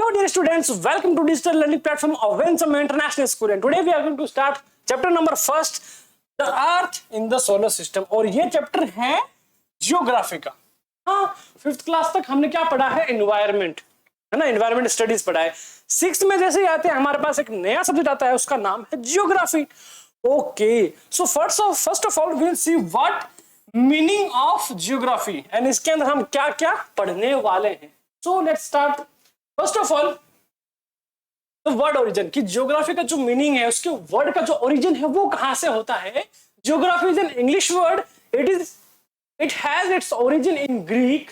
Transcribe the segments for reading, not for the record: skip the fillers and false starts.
Hello dear students, welcome to digital learning platform of Winsome International School and today we are going to start chapter number first, the earth in the solar system। और ये chapter है geography का। हाँ, 5th class तक हमने क्या पढ़ा है, एनवायरमेंट, है ना, एनवायरमेंट स्टडीज पढ़ा है। 6th में जैसे ही आते हैं हमारे पास एक नया सब्जेक्ट आता है, उसका नाम है geography. Okay, so first of all we will see what meaning of geography and इसके अंदर हम क्या क्या पढ़ने वाले हैं। So let's start. First of all the word origin, कि ज्योग्राफी का जो मीनिंग है, उसके वर्ड का जो ओरिजिन है वो कहां से होता है। Geography is an English word, it has its origin in Greek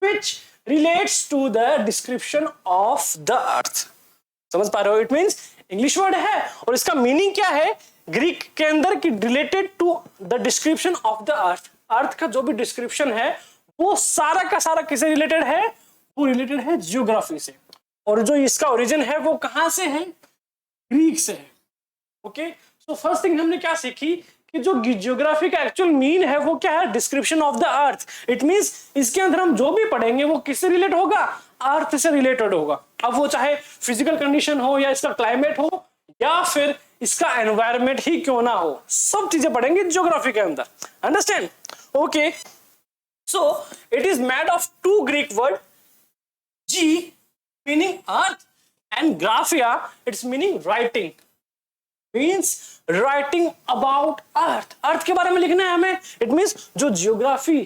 which relates to the description of the earth. समझ पा रहे हो, इट मींस इंग्लिश वर्ड है और इसका मीनिंग क्या है ग्रीक के अंदर, कि related to the description of the earth. Earth का जो भी डिस्क्रिप्शन है वो सारा का सारा किससे रिलेटेड है, वो रिलेटेड है जियोग्राफी से। और जो इसका ओरिजिन है वो कहां से है, ग्रीक से है। ओके, सो फर्स्ट थिंग हमने क्या सीखी कि जो जियोग्राफी का एक्चुअल मीन है वो क्या है, description of the earth. It means इसके अंदर हम जो भी पढ़ेंगे वो किससे रिलेट होगा, अर्थ से रिलेटेड होगा। अब वो चाहे फिजिकल कंडीशन हो या इसका क्लाइमेट हो या फिर इसका एनवायरमेंट ही क्यों ना हो, सब चीजें पढ़ेंगे जियोग्राफी के अंदर। Understand? Okay, so it is made of 2 Greek word, G meaning earth and graphia its meaning writing, means writing about earth। अर्थ के बारे में लिखना है हमें। इट मींस जो जियोग्राफी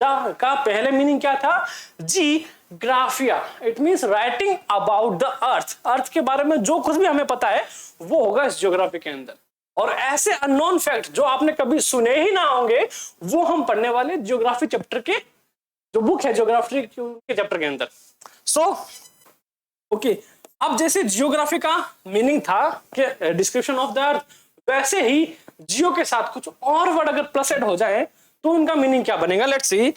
का पहले मीनिंग क्या था, जी ग्राफिया, it means writing about the earth. Earth के बारे में जो कुछ भी हमें पता है वो होगा इस जियोग्राफी के अंदर। और ऐसे अननोन फैक्ट जो आपने कभी सुने ही ना होंगे वो हम पढ़ने वाले जियोग्राफी चैप्टर के, जो बुक है जियोग्राफी के चैप्टर के अंदर। सो ओके, अब जैसे जियोग्राफी का मीनिंग था कि डिस्क्रिप्शन ऑफ द अर्थ, वैसे ही जियो के साथ कुछ और वर्ड अगर प्लस एड हो जाए तो उनका मीनिंग क्या बनेगा। लेट्स सी,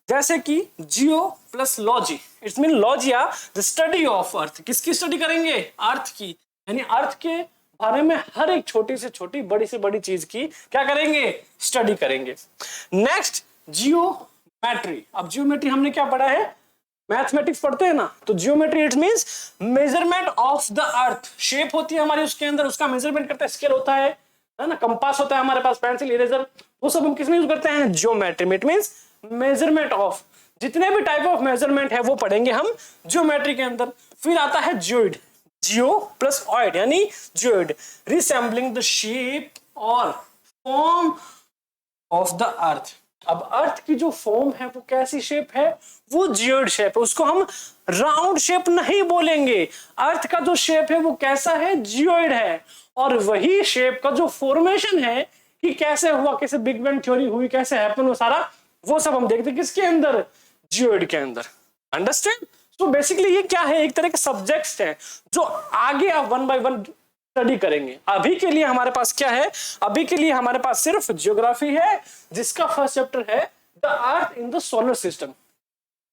जैसे कि geo plus logy, it's mean लॉजिया द स्टडी ऑफ अर्थ। किसकी स्टडी करेंगे, अर्थ की, यानी अर्थ के बारे में हर एक छोटी से छोटी बड़ी से बड़ी चीज की क्या करेंगे, स्टडी करेंगे। Next geometry. अब जियोमेट्री हमने क्या पढ़ा है, मैथमेटिक्स पढ़ते हैं ना, तो geometry it means measurement of the earth. Shape होती है हमारी उसके अंदर, उसका मेजरमेंट करते हैं, स्केल होता है ना, कंपास होता है हमारे पास, पेंसिल, इरेजर, वो सब हम किसमें यूज करते हैं, जियोमेट्री में। इट मींस मेजरमेंट ऑफ, जितने भी टाइप ऑफ मेजरमेंट है वो पढ़ेंगे हम जियोमेट्री के अंदर। फिर आता है जियोइड, जियो प्लस ऑइड यानी जियोइड, रिसेंबलिंग द शेप और फॉर्म ऑफ द अर्थ। अब अर्थ की जो फॉर्म है वो कैसी शेप है, वो जियोइड शेप है, उसको हम राउंड शेप नहीं बोलेंगे। अर्थ का जो शेप है वो कैसा है, जियोइड है। और वही शेप का जो फॉर्मेशन है कि कैसे हुआ, कैसे बिग बैंग थ्योरी हुई, कैसे हैपन, वो सारा वो सब हम देखते हैं किसके अंदर, जियोइड के अंदर। अंडरस्टैंड? सो बेसिकली ये क्या है, एक तरह के सब्जेक्ट्स हैं जो आगे आप 1 by 1 स्टडी करेंगे। अभी के लिए हमारे पास क्या है, अभी के लिए हमारे पास सिर्फ जियोग्राफी है जिसका फर्स्ट चैप्टर है the earth in the solar system.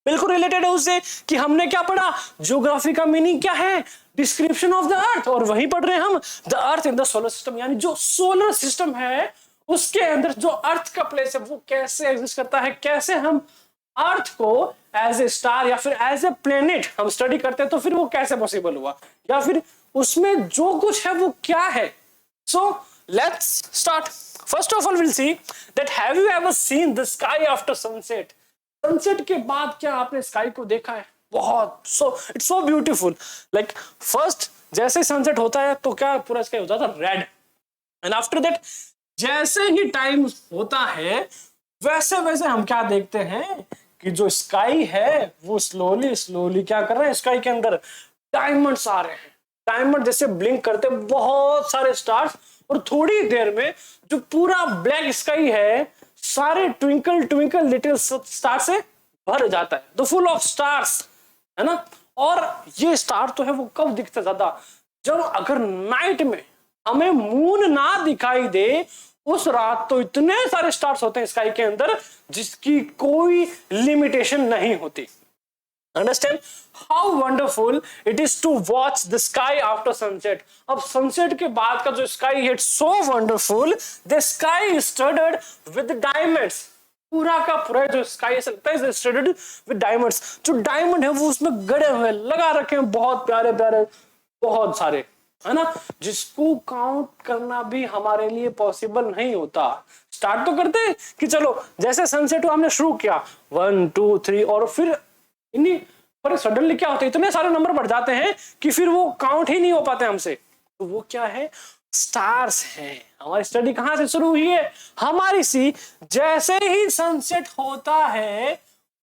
बिल्कुल रिलेटेड है उससे कि हमने क्या पढ़ा, जियोग्राफी का मीनिंग क्या है, डिस्क्रिप्शन ऑफ द अर्थ, और वही पढ़ रहे हैं हम the earth in the solar system, यानी जो सोलर सिस्टम है उसके अंदर जो अर्थ का प्लेस है वो कैसे एग्जिस्ट करता है, कैसे हम अर्थ को एज ए स्टार या फिर एज ए प्लेनेट हम स्टडी करते हैं, तो फिर वो कैसे पॉसिबल हुआ, या फिर उसमें जो कुछ है वो क्या है। सो let's start. First of all will see that have you ever seen the sky after sunset. Sunset के बाद क्या आपने स्काई को देखा है, बहुत it's so beautiful. Like first जैसे सनसेट होता है तो क्या पूरा स्काई हो जाता है रेड, एंड आफ्टर दैट जैसे ही टाइम होता है वैसे वैसे हम क्या देखते हैं कि जो स्काई है वो स्लोली क्या कर रहे हैं, स्काई के अंदर डायमंड्स आ रहे हैं। डायमंड जैसे ब्लिंक करते बहुत सारे स्टार्स, और थोड़ी देर में जो पूरा ब्लैक स्काई है सारे ट्विंकल ट्विंकल लिटिल स्टार से भर जाता है, तो फुल ऑफ स्टार्स, है ना। और ये स्टार तो है वो कब दिखता ज्यादा, जब अगर नाइट में हमें मून ना दिखाई दे, उस रात तो इतने सारे स्टार्स होते हैं स्काई के अंदर जिसकी कोई लिमिटेशन नहीं होती। Understand how wonderful it is to watch the sky after sunset। अब सनसेट के बाद का जो स्काई है, it's so wonderful, the sky is studded with diamonds। पूरा का पूरा जो स्काई ऐसा लगता है स्टडड विद डायमंड्स। जो डायमंड है वो उसमें गड़े हुए लगा रखे हैं, बहुत प्यारे प्यारे, बहुत सारे, है ना, जिसको काउंट करना भी हमारे लिए पॉसिबल नहीं होता। स्टार्ट तो करते हैं कि चलो जैसे सनसेट हुआ हमने शुरू किया 1 2 3 और फिर इन्हीं पर सडनली क्या होता है, इतने सारे नंबर बढ़ जाते हैं कि फिर वो काउंट ही नहीं हो पाते हमसे। तो वो क्या है, स्टार्स हैं। हमारी स्टडी कहां से शुरू हुई है, हमारी सी जैसे ही सनसेट होता है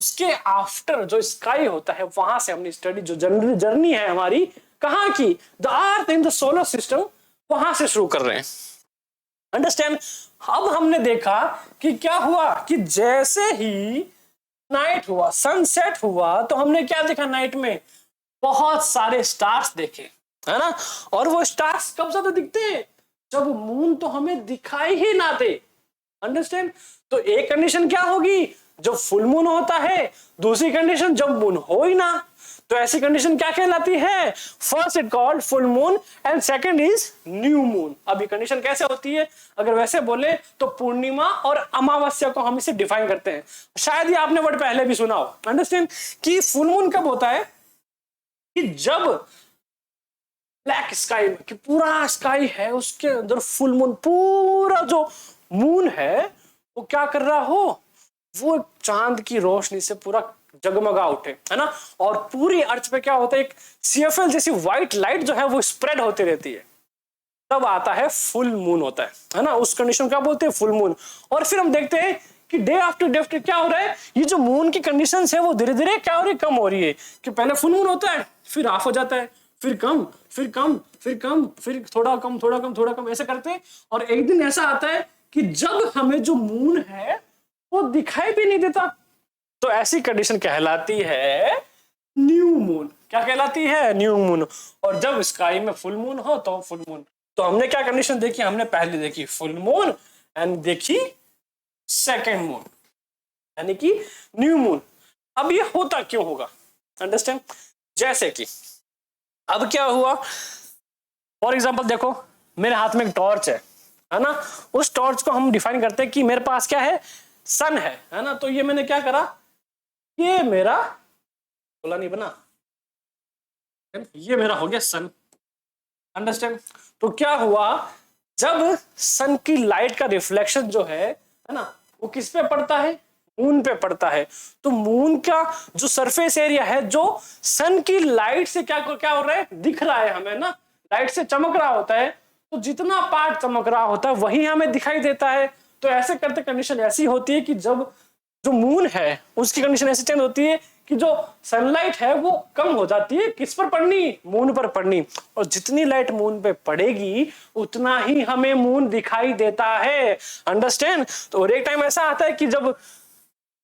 उसके आफ्टर जो स्काई होता है वहां से हमने स्टडी जो जर्नी है हमारी कहां की, the earth in the solar system, वहां से शुरू कर रहे हैं। अंडरस्टैंड। अब हमने देखा कि क्या हुआ कि जैसे ही नाइट हुआ, सनसेट हुआ, तो हमने क्या देखा, नाइट में बहुत सारे स्टार्स देखे, है ना। और वो स्टार्स कब ज्यादा दिखते हैं, जब मून तो हमें दिखाई ही ना दे। अंडरस्टैंड। तो एक कंडीशन क्या होगी, जब फुल मून होता है, दूसरी कंडीशन जब मून हो ही ना। तो ऐसी कंडीशन क्या कहलाती है, first it called full moon and second is new moon. अब ये कंडीशन कैसे होती है, अगर वैसे बोले तो पूर्णिमा और अमावस्या को हम इसे डिफाइन करते हैं। शायद ये आपने वर्ड पहले भी सुना हो। अंडरस्टैंड कि फुल मून कब होता है, कि जब ब्लैक स्काई में, कि पूरा स्काई है उसके अंदर फुल मून, पूरा जो मून है वो क्या कर रहा हो, वो चांद की रोशनी से पूरा जगमगा उठे, है ना। और पूरी अर्थ पे क्या होता है, एक सीएफएल जैसी व्हाइट लाइट जो है वो स्प्रेड होती रहती है, तब आता है फुल मून होता है ना। उस कंडीशन क्या बोलते हैं, फुल मून। और फिर हम देखते हैं कि डे आफ्टर डे क्या हो रहा है, ये जो मून की कंडीशंस है वो धीरे धीरे क्या हो रही है, कम हो रही है। कि पहले फुल मून होता है, फिर ऑफ हो जाता है, फिर कम, फिर कम, फिर कम, फिर थोड़ा कम, थोड़ा कम, थोड़ा कम, ऐसे करते हैं। और एक दिन ऐसा आता है कि जब हमें जो मून है वो दिखाई भी नहीं देता। तो ऐसी कंडीशन कहलाती है न्यू मून। क्या कहलाती है, न्यू मून। और जब स्काई में फुल मून हो तो फुल मून। तो हमने क्या कंडीशन देखी, हमने पहले देखी फुल मून एंड देखी सेकेंड मून, यानी कि न्यू मून। अब ये होता क्यों होगा, अंडरस्टैंड। जैसे कि अब क्या हुआ, फॉर एग्जाम्पल देखो मेरे हाथ में एक टॉर्च है ना। उस टॉर्च को हम डिफाइन करते हैं कि मेरे पास क्या है, सन है ना। तो ये मैंने क्या करा, ये मेरा बोला नहीं बना, ये मेरा हो गया सन। अंडरस्टैंड। तो क्या हुआ, जब सन की लाइट का रिफ्लेक्शन जो है ना, वो किस पे पड़ता है, मून पे पड़ता है। तो मून का जो सरफेस एरिया है जो सन की लाइट से क्या क्या हो रहा है, दिख रहा है हमें ना, लाइट से चमक रहा होता है। तो जितना पार्ट चमक रहा होता है वही हमें दिखाई देता है। तो ऐसे करते कंडीशन ऐसी होती है कि जब जो मून है उसकी कंडीशन ऐसी चेंज होती है कि जो सनलाइट है वो कम हो जाती है, किस पर पड़नी, मून पर पड़नी। और जितनी लाइट मून पे पड़ेगी उतना ही हमें मून दिखाई देता है। अंडरस्टैंड। तो और एक टाइम ऐसा आता है कि जब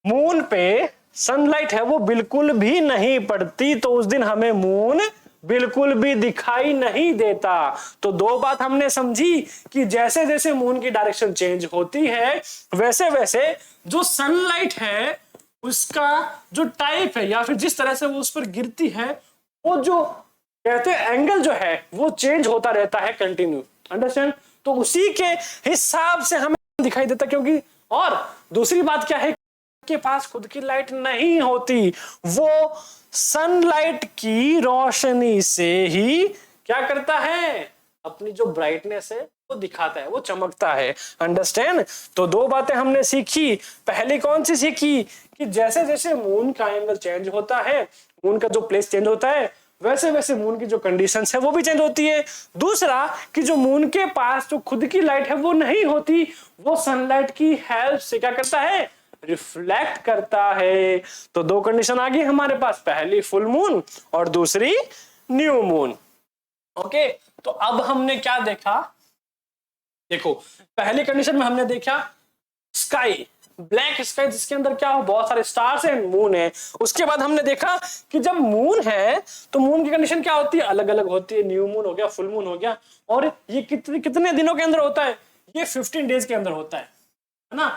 मून पे सनलाइट है वो बिल्कुल भी नहीं पड़ती, तो उस दिन हमें मून बिल्कुल भी दिखाई नहीं देता। तो दो बात हमने समझी कि जैसे जैसे मून की डायरेक्शन चेंज होती है वैसे वैसे जो सनलाइट है उसका जो टाइप है या फिर जिस तरह से वो उस पर गिरती है, वो जो कहते हैं एंगल जो है वो चेंज होता रहता है कंटिन्यू। अंडरस्टैंड। तो उसी के हिसाब से हमें दिखाई देता, क्योंकि और दूसरी बात क्या है, के पास खुद की लाइट नहीं होती, वो सनलाइट की रोशनी से ही क्या करता है, अपनी जो ब्राइटनेस है वो दिखाता है, वो चमकता है। अंडरस्टैंड। तो दो बातें हमने सीखी। पहली कौन सी सीखी, कि जैसे जैसे मून का एंगल चेंज होता है, मून का जो प्लेस चेंज होता है, वैसे वैसे मून की जो कंडीशंस है वो भी चेंज होती है। दूसरा कि जो मून के पास जो खुद की लाइट है वो नहीं होती, वो सनलाइट की हेल्प से क्या करता है, रिफ्लेक्ट करता है। तो दो कंडीशन आ गई हमारे पास, पहली फुल मून और दूसरी न्यू मून। ओके। तो अब हमने क्या देखा, देखो पहली कंडीशन में हमने देखा स्काई, ब्लैक स्काई जिसके अंदर क्या हो, बहुत सारे स्टार्स हैं, मून है। उसके बाद हमने देखा कि जब मून है तो मून की कंडीशन क्या होती है, अलग अलग होती है। न्यू मून हो गया, फुल मून हो गया। और ये कितने दिनों के अंदर होता है, ये 15 डेज के अंदर होता है ना।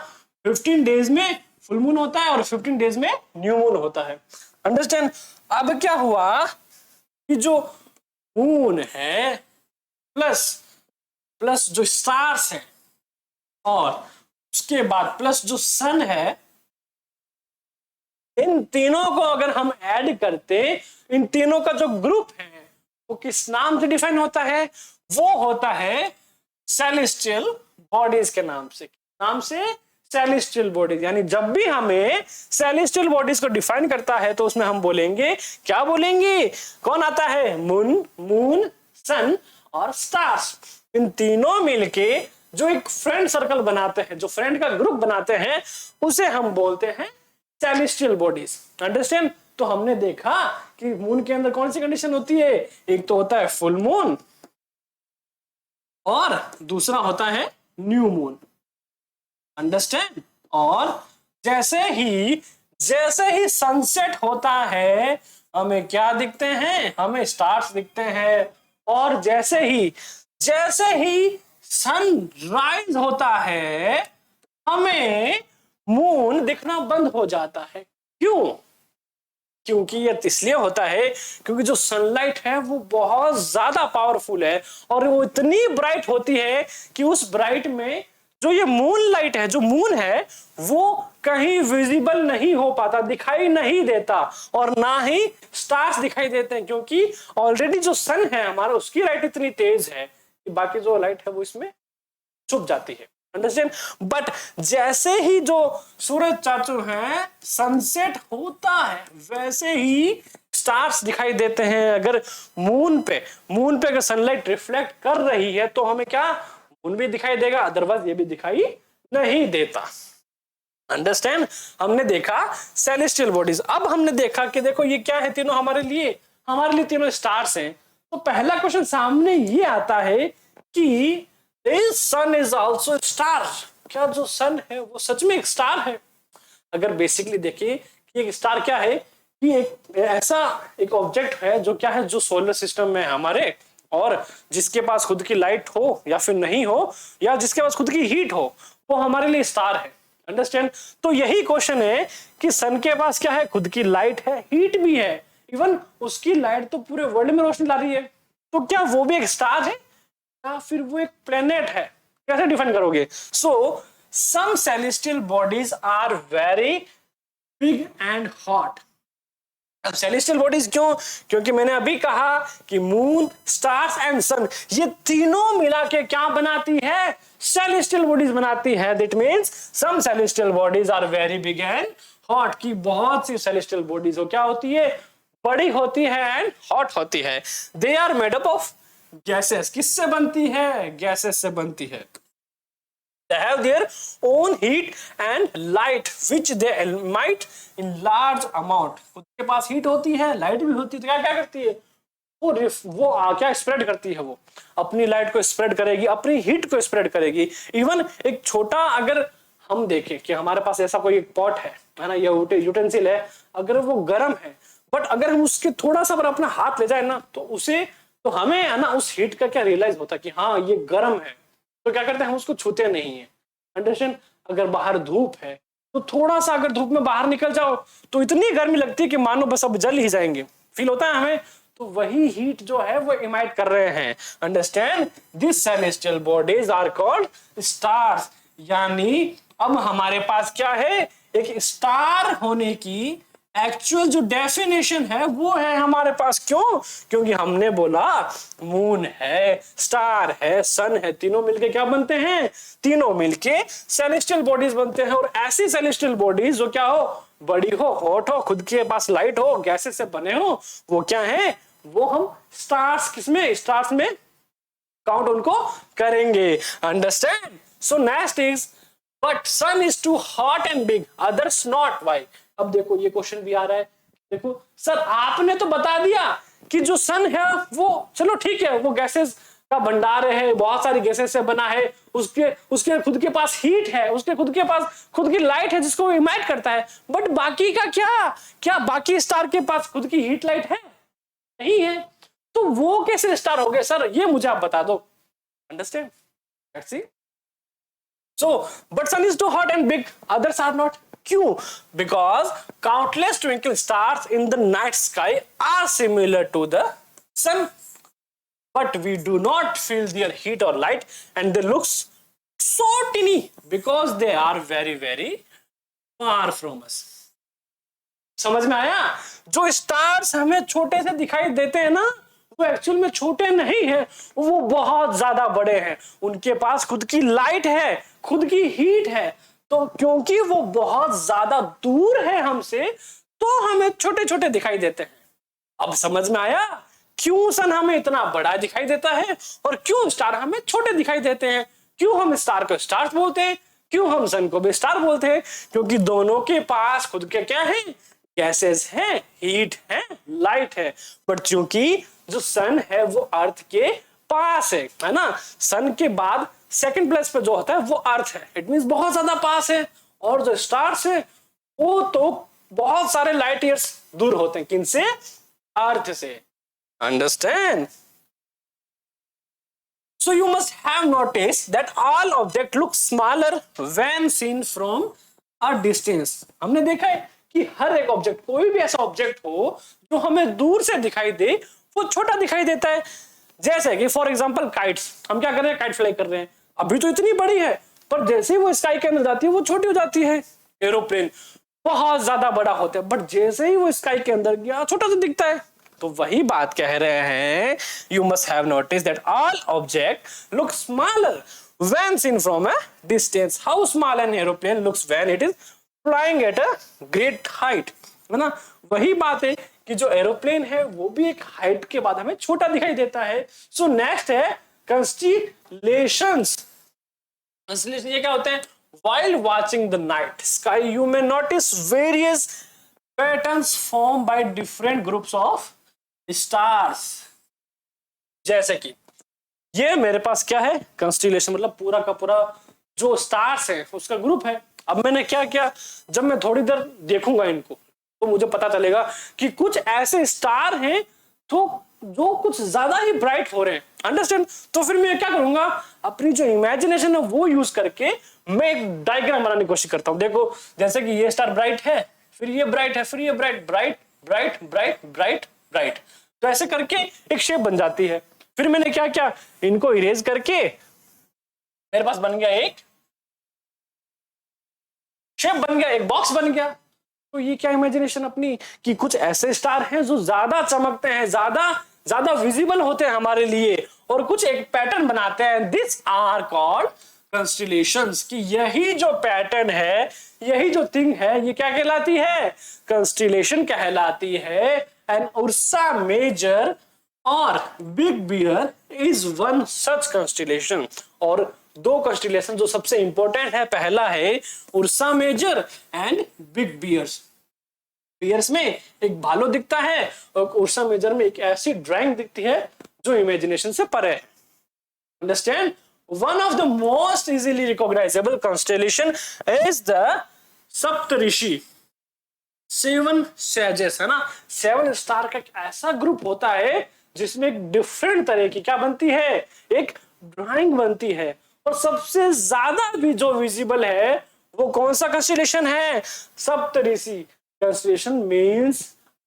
15 डेज में फुल मून होता है और 15 डेज में न्यू मून होता है। अंडरस्टैंड। अब क्या हुआ कि जो मून है प्लस जो स्टार्स है और उसके बाद प्लस जो सन है, इन तीनों को अगर हम ऐड करते, इन तीनों का जो ग्रुप है वो किस नाम से डिफाइन होता है? वो होता है सेलेस्टियल बॉडीज के नाम से। Celestial bodies. यानी जब भी हमें सेलेस्टियल बॉडीज को डिफाइन करता है तो उसमें हम बोलेंगे, क्या बोलेंगे? कौन आता है? मून, सन और स्टार्स। इन तीनों मिलके जो एक फ्रेंड सर्कल बनाते हैं, जो फ्रेंड का ग्रुप बनाते हैं, उसे हम बोलते हैं सेलेस्टियल बॉडीज। अंडरस्टैंड? तो हमने देखा कि मून के अंदर कौन सी कंडीशन होती है? एक तो होता है फुल मून और दूसरा होता है न्यू मून। अंडरस्टैंड? और जैसे ही सनसेट होता है हमें क्या दिखते हैं? हमें स्टार्स दिखते हैं। और जैसे ही सनराइज होता है हमें मून दिखना बंद हो जाता है। क्यों? क्योंकि ये इसलिए होता है क्योंकि जो सनलाइट है वो बहुत ज्यादा पावरफुल है और वो इतनी ब्राइट होती है कि उस ब्राइट में जो ये मून लाइट है, जो मून है, वो कहीं विजिबल नहीं हो पाता, दिखाई नहीं देता, और ना ही स्टार्स दिखाई देते हैं, क्योंकि ऑलरेडी जो सन है हमारा उसकी लाइट इतनी तेज है कि बाकी जो लाइट है वो इसमें छुप जाती है। अंडरस्टैंड? बट जैसे ही जो सूरज चाचू हैं सनसेट होता है वैसे ही स्टार्स दिखाई देते हैं। अगर मून पे अगर सनलाइट रिफ्लेक्ट कर रही है तो हमें क्या? मून भी दिखाई देगा, अदरवाइज ये भी दिखाई नहीं देता। अंडरस्टैंड? हमने देखा सेलेस्टियल बॉडीज। अब हमने देखा कि देखो ये क्या है, तीनों हमारे लिए तीनों स्टार्स हैं। तो पहला क्वेश्चन सामने ये आता है कि सन इज ऑल्सो स्टार। क्या जो सन है वो सच में एक स्टार है? अगर बेसिकली देखिए कि एक स्टार क्या है, कि एक ऐसा एक ऑब्जेक्ट है जो क्या है, जो सोलर सिस्टम में है हमारे, और जिसके पास खुद की लाइट हो या फिर नहीं हो, या जिसके पास खुद की हीट हो, वो हमारे लिए स्टार है। अंडरस्टैंड? तो यही क्वेश्चन है कि सन के पास क्या है? खुद की लाइट है, हीट भी है, इवन उसकी लाइट तो पूरे वर्ल्ड में रोशनी ला रही है। तो क्या वो भी एक स्टार है या फिर वो एक प्लेनेट है? कैसे डिफाइन करोगे? So some celestial bodies are very big and hot. अब सेलेस्टियल बॉडीज क्यों? क्योंकि मैंने अभी कहा कि मून, स्टार्स एंड सन, ये तीनों मिला के क्या बनाती है? सेलेस्टियल बॉडीज बनाती है। That means some celestial bodies are very big and hot. की बहुत सी सेलेस्टियल बॉडीज हो क्या होती है? बड़ी होती है एंड हॉट होती है। They are made up of gases. किससे बनती है? गैसेस से बनती है। They have their own heat and light which they emit in large amount. खुद के पास हीट होती है, लाइट भी होती है, तो क्या करती है? वो क्या स्प्रेड करती है? वो अपनी लाइट को स्प्रेड करेगी, अपनी हीट को स्प्रेड करेगी। इवन एक छोटा, अगर हम देखें कि हमारे पास ऐसा कोई एक पॉट है ना, ये यूटेंसिल है, अगर वो गर्म है, बट अगर हम उसके थोड़ा सा पर अपना हाथ ले जाए ना, तो हमें है ना उस हीट का क्या रियलाइज होता है कि हाँ ये गर्म है, तो क्या करते हैं? हम उसको छूते नहीं है। अंडरस्टैंड? अगर बाहर धूप है तो थोड़ा सा अगर धूप में बाहर निकल जाओ तो इतनी गर्मी लगती है कि मानो बस अब जल ही जाएंगे, फील होता है हमें। तो वही हीट जो है वो इमाइट कर रहे हैं। Understand? This celestial bodies are called stars. यानी अब हमारे पास क्या है? एक स्टार होने की एक्चुअल जो डेफिनेशन है वो है हमारे पास। क्यों? क्योंकि हमने बोला मून है, स्टार है, सन है, तीनों मिलके क्या बनते हैं? तीनों मिलके सेलेस्टियल बॉडीज बनते हैं। और ऐसी सेलेस्टियल बॉडीज जो क्या हो? बड़ी हो, हॉट हो, खुद के पास लाइट हो, गैसेस से बने हो, वो क्या है? वो हम स्टार्स, किसमें? स्टार्स में काउंट उनको करेंगे। Understand? So next is but sun is too hot and big, others not. Why? अब देखो ये क्वेश्चन भी आ रहा है। देखो सर आपने तो बता दिया कि जो सन है वो चलो ठीक है, वो गैसेस का भंडार है, बहुत सारी गैसेस से बना है, उसके खुद के पास हीट है, उसके खुद के पास खुद की लाइट है जिसको इमाइट करता है। बट बाकी का क्या बाकी स्टार के पास खुद की हीट लाइट है? नहीं है। तो वो कैसे स्टार हो गए सर? ये मुझे आप बता दो। Understand? Let's see. So, but sun is too hot and big, others are not. क्यों? Because countless twinkling stars in the night sky are similar to the sun, but we do not feel their heat or light, and they look so teeny because they are very, very far from us. समझ में आया? जो stars हमें छोटे से दिखाई देते हैं ना, वो एक्चुअल में छोटे नहीं है, वो बहुत ज्यादा बड़े हैं। उनके पास खुद की लाइट है, खुद की हीट है। तो क्योंकि वो बहुत ज्यादा दूर है हमसे, तो हमें छोटे छोटे दिखाई देते हैं। अब समझ में आया क्यों सन हमें इतना बड़ा दिखाई देता है और क्यों स्टार हमें छोटे दिखाई देते हैं? क्यों हम स्टार को स्टार्स बोलते हैं, क्यों हम सन को भी स्टार बोलते हैं? क्योंकि दोनों के पास खुद के क्या है? गैसेस है, हीट है, लाइट है। बट क्योंकि जो सन है वो अर्थ के पास है ना, सन के बाद सेकंड प्लेस पे जो होता है वो अर्थ है। इट मींस बहुत ज्यादा पास है। और जो स्टार्स है वो तो बहुत सारे लाइट ईयर्स दूर होते हैं। किनसे? अर्थ से। Understand? So you must have noticed that all objects look smaller when seen from a distance. हमने देखा है कि हर एक ऑब्जेक्ट, कोई भी ऐसा ऑब्जेक्ट हो जो हमें दूर से दिखाई दे, वो छोटा दिखाई देता है। जैसे कि फॉर एग्जांपल काइट्स, हम क्या कर रहे हैं? काइट फ्लाई कर रहे हैं। अभी तो इतनी बड़ी है, पर जैसे ही वो स्काई के अंदर जाती है वो छोटी हो जाती है। एरोप्लेन बहुत ज्यादा बड़ा होता है, बट जैसे ही वो स्काई के अंदर गया छोटा सा दिखता है। तो वही बात कह रहे हैं, you must have notice that all object look smaller when seen from a distance. How small an aeroplane looks when it is flying at a great height, है ना? वही बात है कि जो एरोप्लेन है वो भी एक हाइट के बाद हमें छोटा दिखाई देता है। सो नेक्स्ट है कंस्टेलेशंस। कंस्टेलेशन ये क्या होते हैं? While watching the night sky, you may notice various patterns formed by different groups of stars. जैसे कि ये मेरे पास क्या है? कंस्टेलेशन, मतलब पूरा का पूरा जो स्टार्स है उसका ग्रुप है। अब मैंने क्या किया, जब मैं थोड़ी देर देखूंगा इनको तो मुझे पता चलेगा कि कुछ ऐसे स्टार हैं तो जो कुछ ज्यादा ही ब्राइट हो रहे हैं। अंडरस्टैंड? तो फिर मैं क्या करूंगा, अपनी जो इमेजिनेशन है वो यूज करके मैं एक डायग्राम बनाने की कोशिश करता हूं। देखो, जैसे कि ये स्टार ब्राइट है, फिर ये ब्राइट है, फिर ये bright, bright bright bright bright bright, तो ऐसे करके एक शेप बन जाती है। फिर मैंने क्या किया, इनको इरेज करके मेरे पास बन गया एक शेप, बन गया एक बॉक्स बन गया। तो ये क्या इमेजिनेशन अपनी कि कुछ ऐसे स्टार हैं जो ज्यादा चमकते हैं, ज्यादा ज्यादा विजिबल होते हैं हमारे लिए, और कुछ एक पैटर्न बनाते हैं। This are called constellations. कि यही जो पैटर्न है, यही जो थिंग है, ये क्या कहलाती है? कंस्टेलेशन कहलाती है। एंड उर्सा मेजर और big bear is one such constellation. और दो कंस्टेलेशन जो सबसे इंपॉर्टेंट है, पहला है Ursa Major and big bears. Bears में एक भालू दिखता है और उर्सा मेजर में एक ऐसी ड्राइंग दिखती है जो इमेजिनेशन से परे है। Understand? One of the most easily recognisable constellation is the Saptarishi, 7 sages, है ना? 7 स्टार का एक ऐसा ग्रुप होता है जिसमें एक डिफरेंट तरह की क्या बनती है? एक ड्राइंग बनती है। और सबसे ज्यादा भी जो विजिबल है वो कौन सा कंस्टेलेशन है? Saptarishi. Constellation means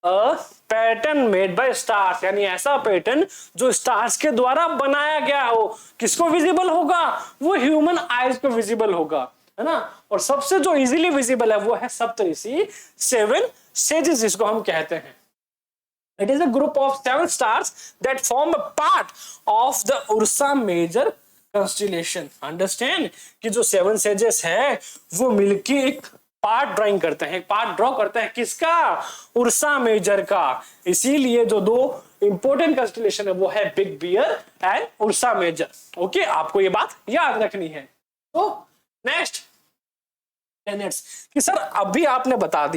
a pattern made by stars, यानी ऐसा पैटर्न जो स्टार्स के द्वारा बनाया गया हो। किसको विजिबल होगा? वो ह्यूमन आईज को विजिबल होगा, है ना? और सबसे जो इजीली विजिबल है वो है सप्तऋषि, 7 सेजेस जिसको हम कहते हैं। It is a group of 7 stars that form a part of the Ursa Major constellation. Understand? कि जो 7 sages है वो मिलके एक पार्ट ड्राइंग करते हैं, एक पार्ट ड्रॉ करते हैं। किसका? उर्सा मेजर का। इसीलिए जो दो इंपॉर्टेंट कंस्टेलेशन है वो है big bear and Ursa Major. Okay, आपको ये बात याद रखनी है। तो नेक्स्ट प्लैनेट्स, कि सर अभी आपने बताया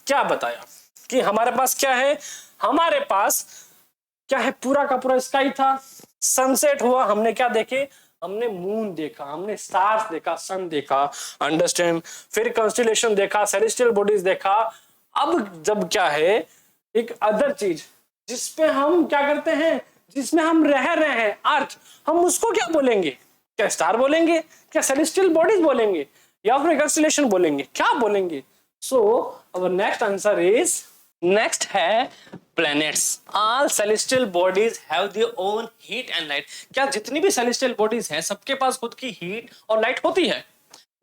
क्या बताया कि हमारे पास क्या है? हमारे पास क्या है? पूरा का पूरा स्काई था, सनसेट हुआ, हमने क्या देखे? हमने मून देखा, हमने स्टार्स देखा, सन देखा। अंडरस्टैंड? फिर कंस्टेलेशन देखा, सेलेस्टियल बॉडीज देखा। अब जब क्या है, एक अदर चीज जिसपे हम क्या करते हैं, जिसमें हम रह रहे हैं, अर्थ, हम उसको क्या बोलेंगे? क्या स्टार बोलेंगे? क्या सेलेस्टियल बॉडीज बोलेंगे? या फिर कंस्टेलेशन बोलेंगे? क्या बोलेंगे? So our next answer is, next है planets. All celestial bodies have their own heat and light. क्या जितनी भी celestial bodies हैं सबके पास खुद की हीट और लाइट होती है?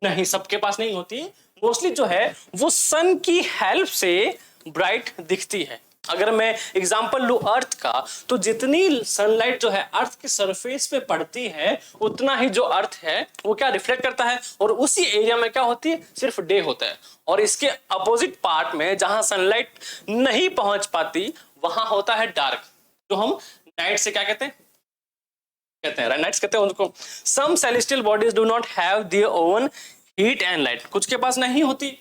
नहीं, सबके पास नहीं होती। मोस्टली जो है वो सन की हेल्प से ब्राइट दिखती है। अगर मैं एग्जांपल लूं अर्थ का, तो जितनी सनलाइट जो है अर्थ की सरफेस पे पड़ती है उतना ही जो अर्थ है वो क्या रिफ्लेक्ट करता है, और उसी एरिया में क्या होती है, सिर्फ डे होता है। और इसके अपोजिट पार्ट में जहां सनलाइट नहीं पहुंच पाती वहां होता है डार्क, जो हम नाइट से क्या कहते हैं नाइट्स कहते हैं उनको। Some celestial bodies do not have their own heat and light, कुछ के पास नहीं होती।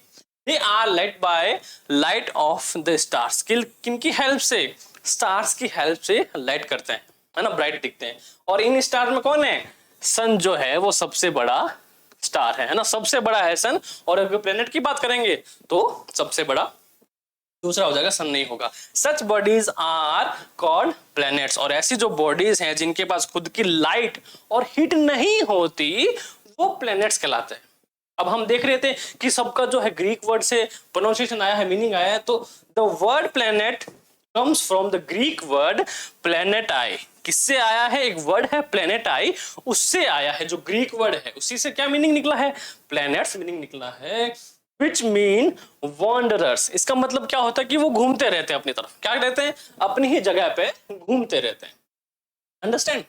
They are light by light of the stars, किनकी हेल्प से, स्टार्स की हेल्प से लाइट करते हैं, है ना, ब्राइट दिखते हैं। और इन स्टार में कौन है, सन जो है वो सबसे बड़ा स्टार है ना, सबसे बड़ा है सन। और अगर प्लेनेट की बात करेंगे तो सबसे बड़ा दूसरा हो जाएगा, सन नहीं होगा। सच बॉडीज आर कॉल्ड प्लैनेट्स, और ऐसी जो बॉडीज हैं जिनके पास खुद की लाइट और हीट नहीं होती वो प्लैनेट्स कहलाते हैं। अब हम देख रहे थे कि सबका जो है ग्रीक वर्ड से प्रोनाउंसिएशन आया है, मीनिंग आया है। तो the word planet comes from the Greek word प्लैनेटाई। किससे आया है, एक वर्ड है प्लैनेटाई, उससे आया है, जो ग्रीक वर्ड है उसी से क्या मीनिंग निकला है, प्लैनेट्स मीनिंग निकला है, which mean wanderers। इसका मतलब क्या होता है कि वो घूमते रहते हैं अपनी तरफ, क्या रहते हैं, अपनी ही जगह पे घूमते रहते हैं। Understand.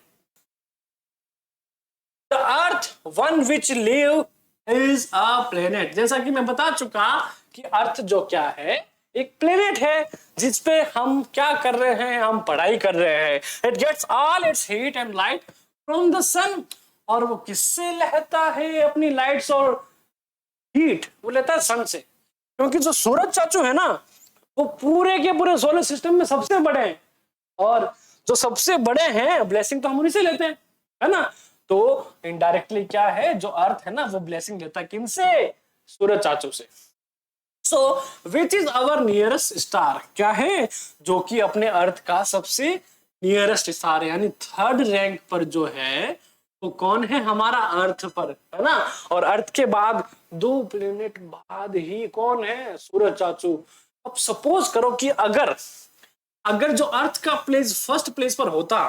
The earth one which live is a planet. जैसा कि मैं बता चुका कि अर्थ जो क्या है, एक प्लेनेट है जिसपे हम क्या कर रहे हैं, हम पढ़ाई कर रहे हैं। It gets all its heat and light from the sun, और वो किससे लेता है अपनी लाइट्स और हीट, वो लेता है सन से। क्योंकि जो सूरज चाचू है ना वो पूरे के पूरे सोलर सिस्टम में सबसे बड़े हैं, और जो सबसे बड़े हैं ब्लेसिंग तो हम उन्हीं से लेते हैं, है ना। तो इनडायरेक्टली क्या है, जो अर्थ है ना वो ब्लेसिंग लेता है किनसे, सूरज चाचू से। So which is our nearest star, क्या है, जो कि अपने अर्थ का सबसे नियरेस्ट स्टार है, यानी थर्ड रैंक पर जो है वो कौन है, हमारा अर्थ पर, है ना। और अर्थ के बाद 2 प्लेनेट बाद ही कौन है, सूरज चाचू। अब सपोज करो कि अगर जो अर्थ का प्लेस फर्स्ट प्लेस पर होता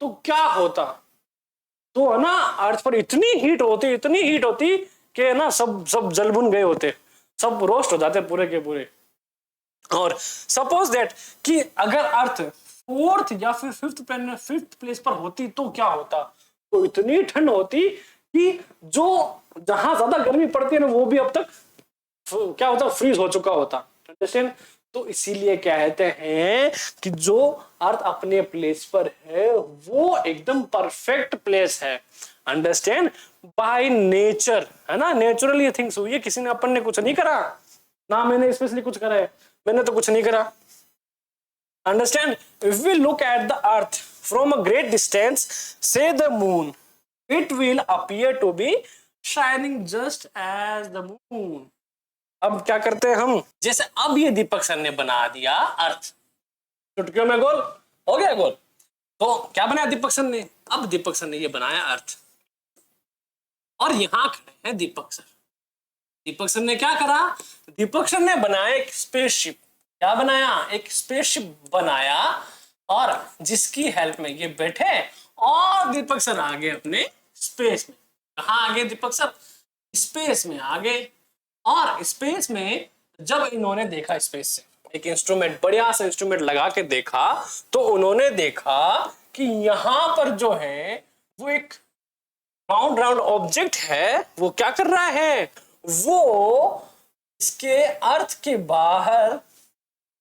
तो क्या होता, तो है ना अर्थ पर इतनी हीट होती कि ना सब जलबुन गए होते, सब रोस्ट हो जाते पूरे के पूरे। और सपोज दैट कि अगर अर्थ 4th या फिर 5th प्लेस पर होती तो क्या होता, तो इतनी ठंड होती कि जो जहां ज्यादा गर्मी पड़ती है ना वो भी अब तक क्या होता, फ्रीज हो चुका होता। अंडरस्टैंड। तो इसीलिए कहते हैं कि जो अर्थ अपने प्लेस पर है वो एकदम परफेक्ट प्लेस है। अंडरस्टैंड। बाय नेचर, है ना, नेचुरली ये थिंग्स हुई है, किसी ने अपन ने कुछ नहीं करा ना, मैंने स्पेशली कुछ करा है, मैंने तो कुछ नहीं करा। Understand? If we look at the earth from a great distance, say the moon, it will appear to be shining just as the moon. अब क्या करते हैं हम, जैसे अब ये दीपक सर ने बना दिया अर्थ, चुटकियों में गोल हो गया गोल। तो क्या बनाया दीपक सर ने, अब दीपक सर ने ये बनाया अर्थ, और यहां खड़े हैं दीपक सर। दीपक सर ने क्या करा, दीपक सर ने बनाया एक स्पेसशिप। क्या बनाया, एक स्पेसशिप बनाया, और जिसकी हेल्प में ये बैठे, और दीपक सर आ गए अपने स्पेस में। कहाँ आ गए दीपक सर, स्पेस में आ गए। और स्पेस में जब इन्होंने देखा, स्पेस से एक इंस्ट्रूमेंट, बढ़िया सा इंस्ट्रूमेंट लगा के देखा, तो उन्होंने देखा कि यहां पर जो है वो एक राउंड ऑब्जेक्ट है, वो क्या कर रहा है, वो इसके अर्थ के बाहर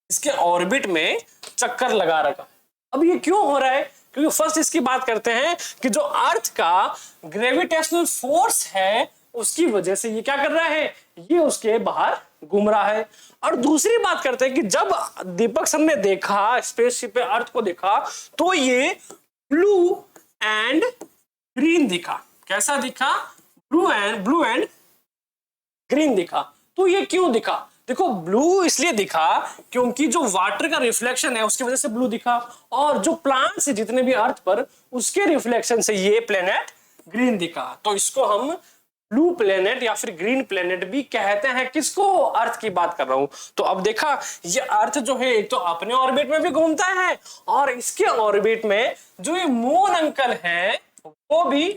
इसके ऑर्बिट में चक्कर लगा रखा। अब ये क्यों हो रहा है, क्योंकि फर्स्ट इसकी बात करते हैं कि जो अर्थ का ग्रेविटेशनल फोर्स है उसकी वजह से ये क्या कर रहा है, ये उसके बाहर घूम रहा है। और दूसरी बात करते हैं कि जब दीपक सर ने देखा स्पेसशिप पे अर्थ को देखा, तो ये ब्लू एंड ग्रीन दिखा। कैसा दिखा, ब्लू एंड ग्रीन दिखा। तो ये क्यों दिखा, देखो ब्लू इसलिए दिखा क्योंकि जो वाटर का रिफ्लेक्शन है उसकी वजह से ब्लू दिखा, और जो प्लांट्स है जितने भी अर्थ पर उसके रिफ्लेक्शन से ये प्लेनेट ग्रीन दिखा। तो इसको हम ब्लू प्लेनेट या फिर ग्रीन प्लेनेट भी कहते हैं। किसको, अर्थ की बात कर रहा हूं। तो अब देखा, ये अर्थ जो है एक तो अपने ऑर्बिट में भी घूमता है, और इसके ऑर्बिट में जो ये मून अंकल हैं वो भी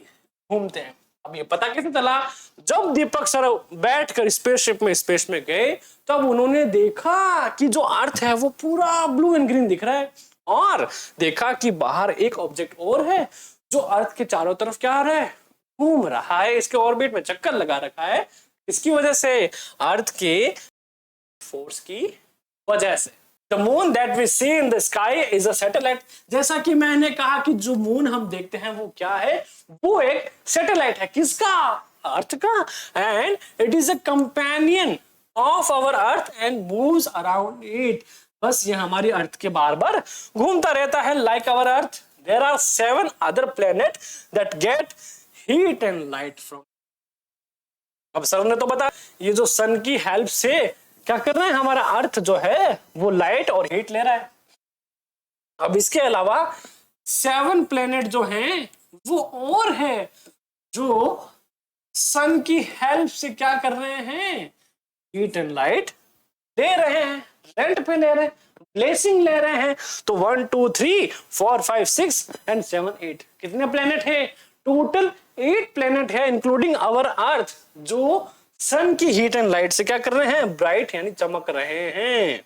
घूमते हैं। अब ये पता कैसे चला, जब दीपक सर बैठकर स्पेसशिप में स्पेस में गए तब उन्होंने देखा कि जो अर्थ है वो पूरा ब्लू एंड ग्रीन दिख रहा है, और देखा कि बाहर एक ऑब्जेक्ट और है जो अर्थ के चारों तरफ क्या आ रहा है, घूम रहा है, इसके ऑर्बिट में चक्कर लगा रखा है। इसकी वजह से, अर्थ के फोर्स की वजह से। The moon that we see in the sky is a satellite। जैसा कि मैंने कहा कि जो मून हम देखते हैं वो क्या है, वो एक सैटेलाइट है। किसका? अर्थ का। And it is a companion of our earth and moves around it. बस ये हमारी अर्थ के बार बार घूमता रहता है। Like our earth there are 7 other planet that get heat and light from. अब सर ने तो बता, ये जो सन की हेल्प से क्या कर रहा है, हमारा अर्थ जो है वो लाइट और हीट ले रहा है। अब इसके अलावा 7 प्लेनेट जो हैं वो और है जो सन की हेल्प से क्या कर रहे हैं, हीट एंड लाइट दे रहे हैं, रेंट पे ले रहे हैं, ब्लेसिंग ले रहे हैं। तो 1 2 3 4 5 6 एंड 7 8 कितने प्लेनेट है? टोटल 8 प्लेनेट है, इंक्लूडिंग आवर अर्थ, जो सन की हीट एंड लाइट से क्या कर रहे हैं, ब्राइट यानी चमक रहे हैं।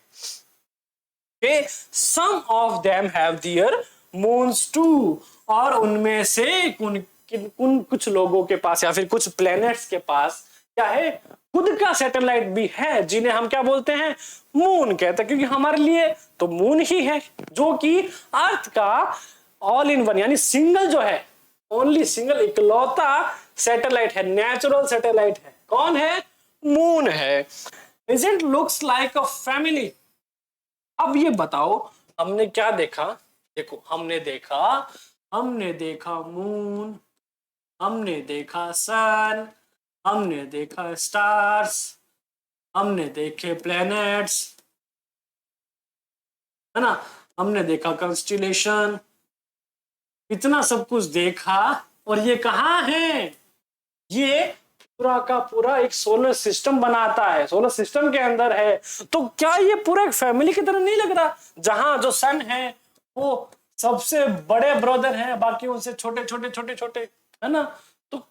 Some of them have their moons too, और उनमें से कुछ लोगों के पास या फिर कुछ प्लैनेट्स के पास क्या है, खुद का सैटेलाइट भी है, जिन्हें हम क्या बोलते हैं, मून कहते हैं। क्योंकि हमारे लिए तो मून ही है जो कि अर्थ का ऑल इन वन यानी सिंगल जो है, ओनली सिंगल इकलौता सैटेलाइट है, नेचुरल सैटेलाइट है। कौन है? मून है। Isn't looks like a family। अब ये बताओ हमने क्या देखा, देखो हमने देखा मून, हमने देखा सन, हमने देखा स्टार्स, हमने देखे प्लैनेट्स, है ना, हमने देखा कंस्टिलेशन, इतना सब कुछ देखा। और ये कहाँ है? ये पूरा का पूरा एक सोलर सिस्टम बनाता है, सोलर सिस्टम के अंदर है। तो क्या ये पूरा एक फैमिली की तरह नहीं लग रहा, जहां जो सन है वो सबसे बड़े ब्रदर हैं, बाकी उनसे छोटे छोटे छोटे छोटे, है ना। तो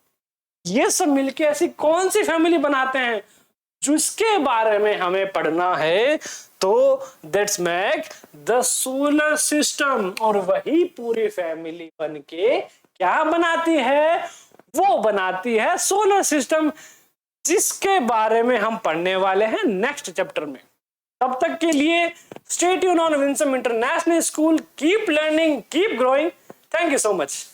ये सब मिलके ऐसी कौन सी फैमिली बनाते हैं जिसके बारे में हमें पढ़ना है। तो that's make the solar system. और वही पूरी फैमिली बनके क्या बनाती है, वो बनाती है सोलर सिस्टम, जिसके बारे में हम पढ़ने वाले हैं नेक्स्ट चैप्टर में। तब तक के लिए stay tune on Winsome international school. Keep learning, keep growing. Thank you so much.